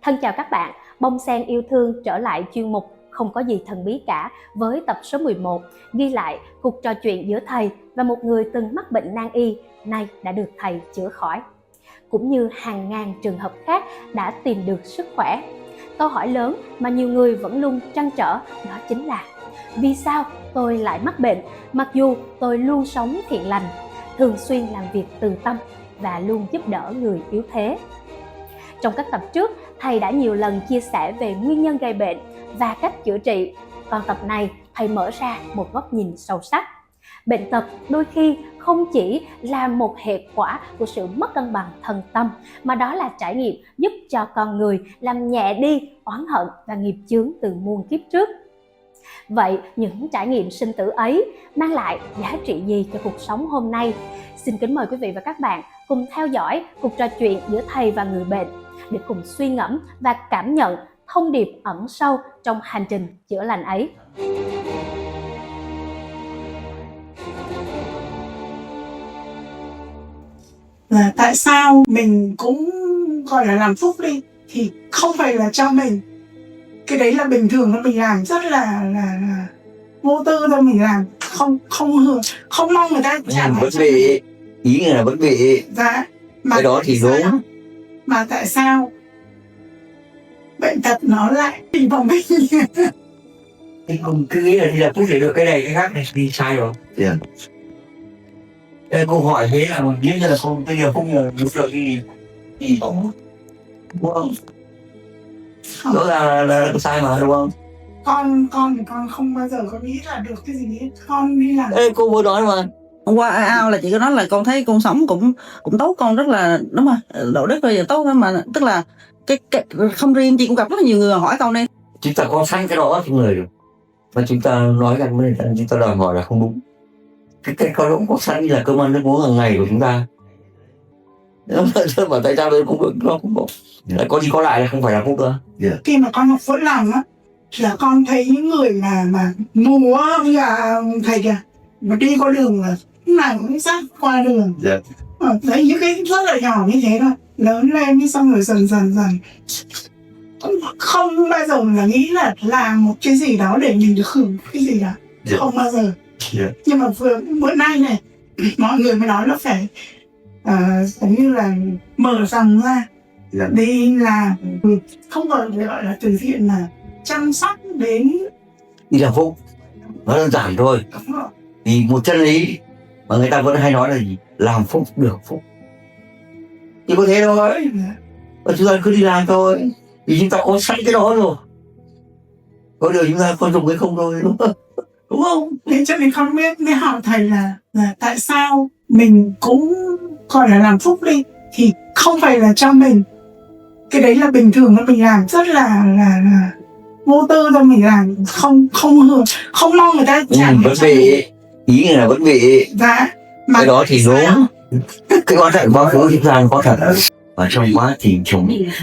Thân chào các bạn, Bông Sen yêu thương trở lại chuyên mục Không có gì thần bí cả với tập số 11, ghi lại cuộc trò chuyện giữa thầy và một người từng mắc bệnh nan y, nay đã được thầy chữa khỏi. Cũng như hàng ngàn trường hợp khác đã tìm được sức khỏe. Câu hỏi lớn mà nhiều người vẫn luôn trăn trở đó chính là: vì sao tôi lại mắc bệnh mặc dù tôi luôn sống thiện lành, thường xuyên làm việc từ tâm và luôn giúp đỡ người yếu thế? Trong các tập trước, thầy đã nhiều lần chia sẻ về nguyên nhân gây bệnh và cách chữa trị. Còn tập này, thầy mở ra một góc nhìn sâu sắc. Bệnh tật đôi khi không chỉ là một hệ quả của sự mất cân bằng thân tâm, mà đó là trải nghiệm giúp cho con người làm nhẹ đi oán hận và nghiệp chướng từ muôn kiếp trước. Vậy những trải nghiệm sinh tử ấy mang lại giá trị gì cho cuộc sống hôm nay? Xin kính mời quý vị và các bạn cùng theo dõi cuộc trò chuyện giữa thầy và người bệnh để cùng suy ngẫm và cảm nhận thông điệp ẩn sâu trong hành trình chữa lành ấy. Là tại sao mình cũng gọi là làm phúc đi thì không phải là cho mình, cái đấy là bình thường thôi, mình làm rất là vô tư thôi, mình làm không mong người ta trả lại vẫn bị ý nghĩa là vẫn bị dạ, mà cái đó thì đúng. Mà tại sao bệnh tật nó lại đi vào mình? Thì cùng cứ nghĩ là đi làm phúc để được cái này cái khác này thì sai rồi. Yeah. Câu hỏi thế là mình nghĩ là không bây giờ không ngờ được thì đúng không? Đó là sai mà đúng không? Con thì con không bao giờ con nghĩ là được cái gì hết. Con đi làm. Ê, cô vừa nói mà hôm qua ao là chị có nói là con thấy con sống cũng tốt, con rất là đúng mà đạo đức rồi tốt lắm, mà tức là cái không riêng chị cũng gặp rất là nhiều người hỏi câu này. chúng ta có sẵn cái đó trong người rồi mà chúng ta nói rằng chúng ta đòi hỏi là không đúng. Cái có có sẵn như là cơm ăn nước uống hàng ngày của chúng ta. Mà tại sao nó không có lại có đi có lại là không phải là phúc nữa. Yeah. Khi mà con học vỡ lòng á là con thấy những người mà mù á, thầy kìa, mà đi có đường là lúc nào cũng sát qua đường. Yeah. Đấy, những cái rất là nhỏ như thế thôi, lớn lên đi xong rồi dần không bao giờ là nghĩ là làm một cái gì đó để mình được hưởng cái gì đó. Yeah. Không bao giờ. Yeah. Nhưng mà bữa nay này mọi người mới nói là phải giống như là mở rộng ra. Yeah. Đi làm không còn gọi là từ thiện, là chăm sóc đến đi làm phúc. Nó đơn giản thôi. Thì một chân lý mà người ta vẫn hay nói là gì? Làm phúc được phúc. Chỉ có thế thôi. Và chúng ta cứ đi làm thôi. Vì chúng ta có sẵn cái đó rồi. Có điều chúng ta có dùng cái không thôi, đúng không? Đúng không? Thế cho nên con biết mới hỏi thầy là tại sao mình cũng gọi là làm phúc đi thì không phải là cho mình, cái đấy là bình thường thôi, mình làm rất là vô tư thôi, mình làm không mong người ta trả lại. Vẫn bị ý nghĩa là vẫn bị dạ, mà cái đó thì đúng. Cái quan trọng quá khứ chúng ta có thật ở trong quá trình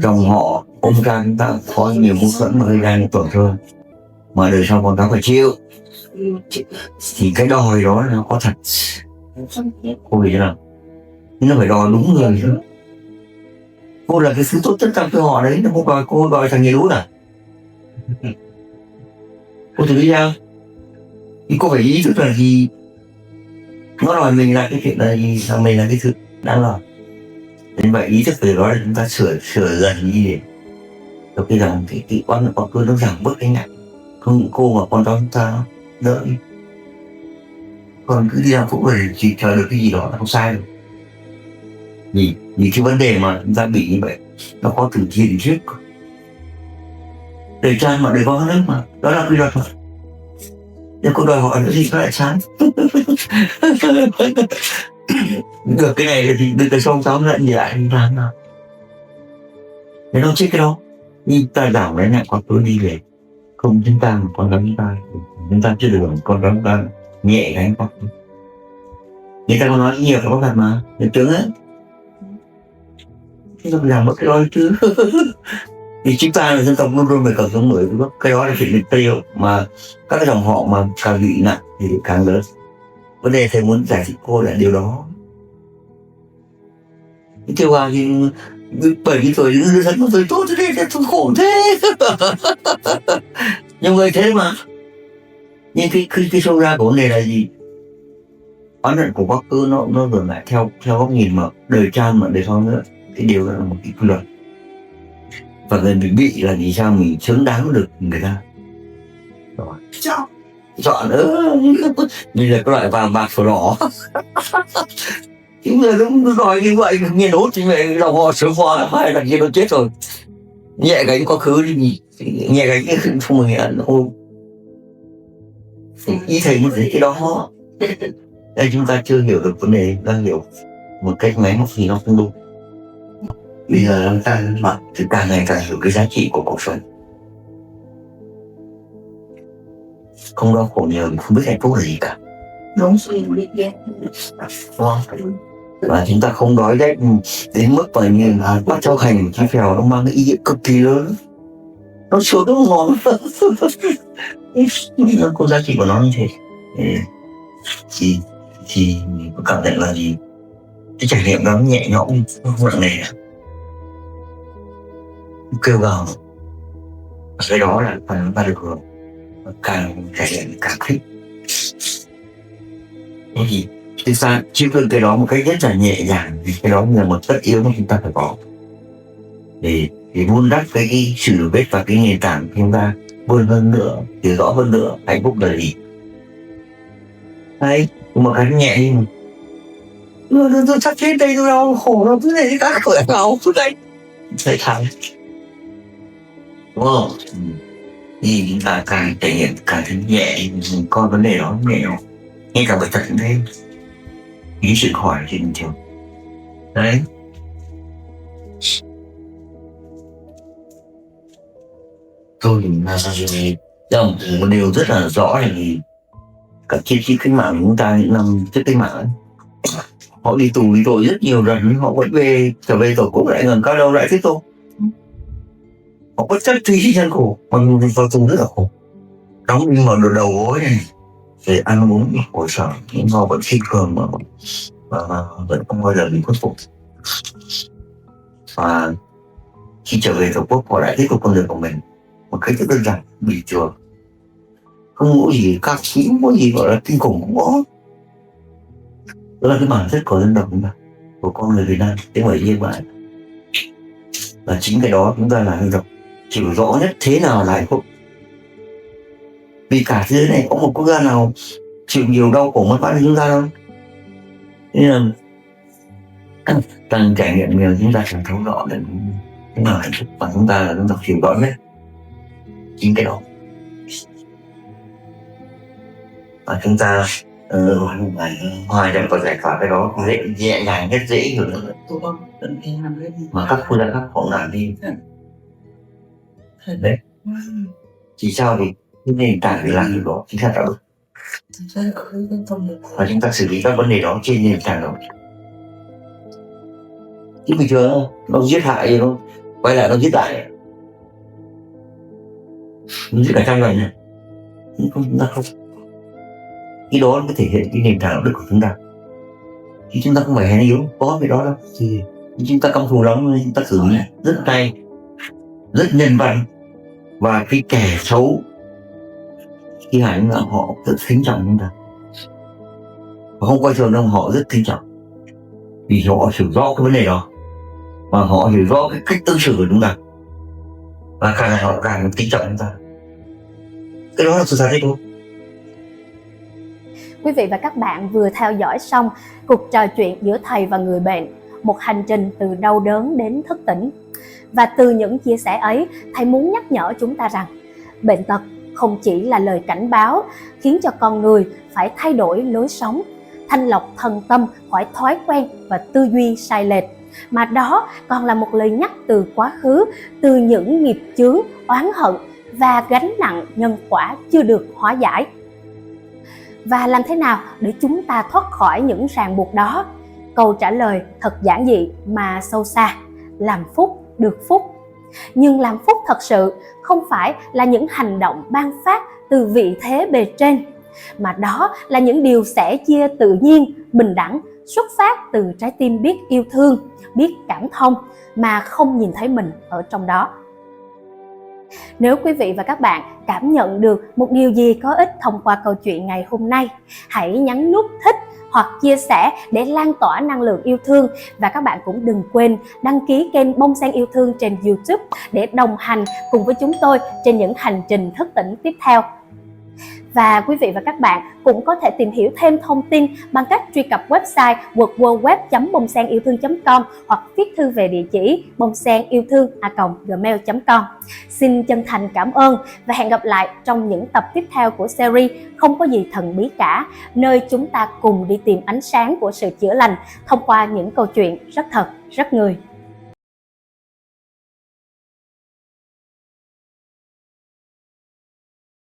trong họ ông ca chúng ta có nhiều mâu thuẫn mà gây ra những tổn thương mà đời sau con ta phải chịu. Thì cái đòi đó nó có thật. Cô nghĩ thế nào? Nhưng nó phải đòi đúng người chứ. Cô là cái thứ tốt nhất trong cái họ đấy, nó không đòi cô đòi thằng nghề lú à? Cô thử đi ra thì cô phải ý thức là gì? Nó đòi mình là cái chuyện là gì? Thằng mình là cái thứ đáng lo. Nên vậy ý thức về đó là chúng ta sửa dần đi để đầu khi rằng cái con cứ nó giảm bớt cái nặng. Không cô mà con đó chúng ta đỡ đi. Còn cứ đi làm phúc rồi chỉ chờ được cái gì đó là không sai rồi. Vì cái vấn đề mà chúng ta bị như vậy nó có từ thiên trước. Đời trai mà đời con nước mà, đó là quy luật mà. Nếu cô đòi hỏi nữa gì nó lại chán. Được cái này thì được cái xong tóm lại lại làm nào. Nếu nó chết cái đó, nhưng ta đảo đấy lại con tôi đi về. Không chúng ta mà con chúng ta chưa được con chúng ta nhẹ cái con. Người ta có nói nhiều cái thật mà, để tướng á. Chúng ta làm mất cái đó chứ. Thì chúng ta là dân tộc luôn luôn phải cần sống mới, cái đó là chuyện mục tiêu mà các cái dòng họ mà càng bị nặng thì càng lớn. Vấn đề thầy muốn giải thích cô là điều đó. Cái kêu gào thì 70 tuổi người thân tôi tốt thế này tôi khổ thế. Nhưng người thế mà. Nhưng cái sâu ra của vấn đề là gì? Oán hận của quá khứ nó dừng lại theo góc nhìn mà đời cha mà đời sau nữa. Cái điều đó là một cái quy luật. Và người mình bị là vì sao mình xứng đáng được người ta. Rồi. Chọn mình là cái loại vàng bạc sổ đỏ. Những người nó nói như vậy nghe nốt thì mẹ lòng họ sớm hoa hai là kia nó chết rồi. Nhẹ gánh quá khứ đi, nhẹ gánh cái không mình ăn ôm. Ý thầy một cái đó. Đây chúng ta chưa hiểu được vấn đề, đang hiểu một cách máy móc thì nó không đúng. Bây giờ chúng ta mà thì càng ngày càng hiểu cái giá trị của cuộc sống. Không đau khổ nhiều, không biết hạnh phúc là gì cả. Đúng. Và chúng ta không đói rét đến mức mà như là bát cháo hành chí phèo nó mang cái ý nghĩa cực kỳ lớn. Nó sướng nó ngon. Nó có giá trị của nó như thế. Thì mình có cảm nhận là gì? Cái trải nghiệm đó nhẹ nhõm, không nặng nề. Kêu gào. Cái đó là phần chúng ta được hưởng. Càng trải nghiệm càng thích. Thế thì thực ra chịu đựng cái đó một cách rất là nhẹ nhàng, vì cái đó là một tất yếu mà chúng ta phải có để vun đắp cái sự biết và cái nền tảng chúng ta vươn hơn nữa, hiểu rõ hơn nữa hạnh phúc là gì. Đấy, một cái nhẹ đi mà. Tôi sắp chết đây, tôi đau khổ lắm, thế này các khởi khảo xuống đây thấy thẳng, đúng không? Thì chúng ta càng trải nghiệm càng thấy nhẹ, mình coi vấn đề đó nhẹ nhõm, ngay cả bệnh tật cũng thế, ý sự khỏi trên bình thường. Đấy. Tôi một điều rất là rõ là gì, cả chiến sĩ cách mạng của chúng ta những năm trước cách mạng ấy, họ đi tù đi tội rất nhiều lần, họ vẫn trở về tổ quốc lại gần cao đâu lại tiếp tục. Họ bất chấp truy gian khổ, còn vào tù rất là khổ, đóng đi mở được đầu gối này để ăn uống khổ sở, nhưng họ vẫn kiên cường và vẫn không bao giờ bị khuất phục. Và khi trở về tổ quốc họ lại tiếp tục con đường của mình một cách rất đơn giản, bình thường, không có gì các sĩ, không có gì gọi là kinh khủng, không có. Đó là cái bản chất của dân tộc chúng ta, của con người Việt Nam, thế mà yên lại. Và chính cái đó chúng ta là dân tộc hiểu rõ nhất thế nào là hạnh phúc. Vì cả thế giới này có một quốc gia nào chịu nhiều đau khổ mất mát như chúng ta đâu. Nên là càng trải nghiệm nhiều chúng ta càng thấu rõ được thế nào hạnh phúc, và chúng ta là dân tộc hiểu rõ nhất chính cái đó. Và chúng ta hoài đang có giải pháp cái đó dễ, nhẹ nhàng nhất, dễ hiểu được. Mà các quốc gia khác họ làm đi. Đấy. Chỉ sao thì cái nền tảng để làm điều đó chính là đạo đức. Và chúng ta xử lý các vấn đề đó trên nền tảng đó. Chứ bình thường nó giết hại, nó quay lại nó giết lại, nó giết cả trăm lần này, chúng ta không. Cái đó mới thể hiện cái nền tảng đạo đức của chúng ta. Chứ chúng ta không phải hèn yếu, có cái đó đâu. Thì chúng ta căm thù lắm, chúng ta xử lý rất hay, rất nhân văn. Và cái kẻ xấu khi hành là họ rất kính trọng chúng ta, họ không coi thường đâu, họ rất kính trọng vì họ hiểu rõ cái vấn đề đó và họ hiểu rõ cái cách ứng xử của chúng ta, và càng ngày họ càng kính trọng chúng ta. Cái đó là sự thật đấy thôi. Quý vị và các bạn vừa theo dõi xong cuộc trò chuyện giữa thầy và người bệnh, một hành trình từ đau đớn đến thức tỉnh. Và từ những chia sẻ ấy, thầy muốn nhắc nhở chúng ta rằng bệnh tật không chỉ là lời cảnh báo khiến cho con người phải thay đổi lối sống, thanh lọc thân tâm khỏi thói quen và tư duy sai lệch, mà đó còn là một lời nhắc từ quá khứ, từ những nghiệp chướng, oán hận và gánh nặng nhân quả chưa được hóa giải. Và làm thế nào để chúng ta thoát khỏi những ràng buộc đó? Câu trả lời thật giản dị mà sâu xa: làm phúc được phúc. Nhưng làm phúc thật sự không phải là những hành động ban phát từ vị thế bề trên, mà đó là những điều sẻ chia tự nhiên, bình đẳng, xuất phát từ trái tim biết yêu thương, biết cảm thông mà không nhìn thấy mình ở trong đó. Nếu quý vị và các bạn cảm nhận được một điều gì có ích thông qua câu chuyện ngày hôm nay, hãy nhấn nút thích hoặc chia sẻ để lan tỏa năng lượng yêu thương. Và các bạn cũng đừng quên đăng ký kênh Bông Sen Yêu Thương trên YouTube để đồng hành cùng với chúng tôi trên những hành trình thức tỉnh tiếp theo. Và quý vị và các bạn cũng có thể tìm hiểu thêm thông tin bằng cách truy cập website www.bongsenilthương.com hoặc viết thư về địa chỉ bongsenilthương@gmail.com. Xin chân thành cảm ơn và hẹn gặp lại trong những tập tiếp theo của series Không có gì thần bí cả, nơi chúng ta cùng đi tìm ánh sáng của sự chữa lành thông qua những câu chuyện rất thật, rất người.